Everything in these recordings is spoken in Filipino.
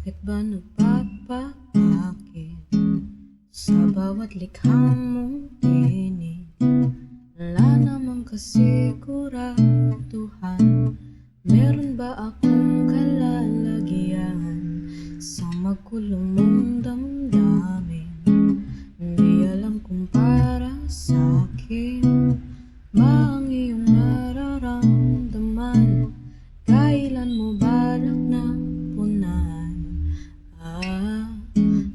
Bakit ba nagpapakit sa bawat likha mong tinig? Wala namang kasiguraduhan. Meron ba akong kalalagyan sa magkulong mong damdamin? Hindi alam kung para sa'kin ba ang iyong nararamdaman. Kailan mo balak na punan?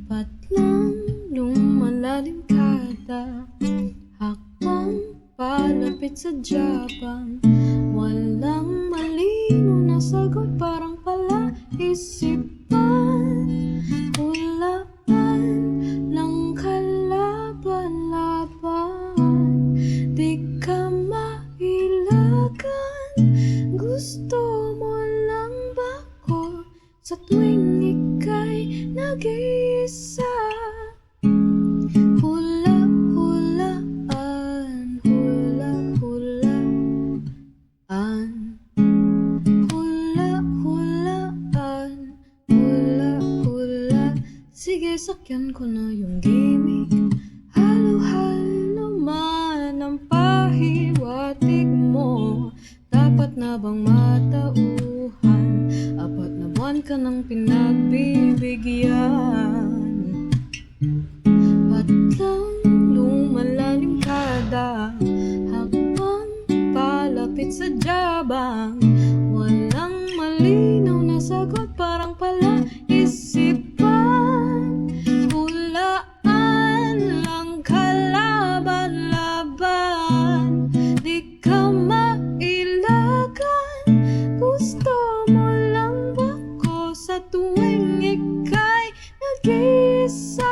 Ba't lang lumalalim kada hakbang palapit sa dyabang? Walang malinaw na sagot, parang palaisipan. Hulaan lang kalaban-laban, di ka mailagan. Gusto mo lang ba ko sa tuwing ika'y nag-iisa? Hula-hulaan, hula-hulaan, hula-hulaan, hula-hula. Sige, sakyan ko na yung gimmick. Halo-halo man ang pahiwatig mo. Dapat na bang matauhan? 4 na buwan ka nang pinagbibigyan. Ba't lang lumalalim kada hakbang palapit sa dyabang? Walang malinaw na sagot, parang palaisipan. Hulaan lang kalaban-laban, di ka mailagan. Gusto mo lang ba ko sa tuwing ika'y nag-iisa?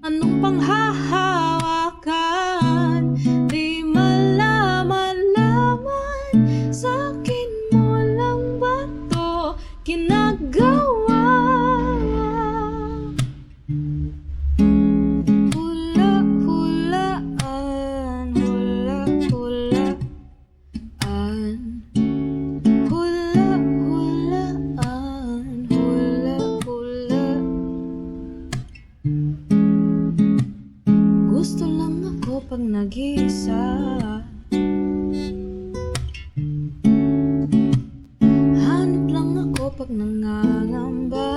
Anong panghahawakan? Di malaman-laman. Sa'kin mo lang ba to ginagawa? Hula-hulaan, hula-hulaan, hula-hulaan, hula-hula. Gusto lang ako pag nag-iisa. Hanap lang ako pag nangangamba.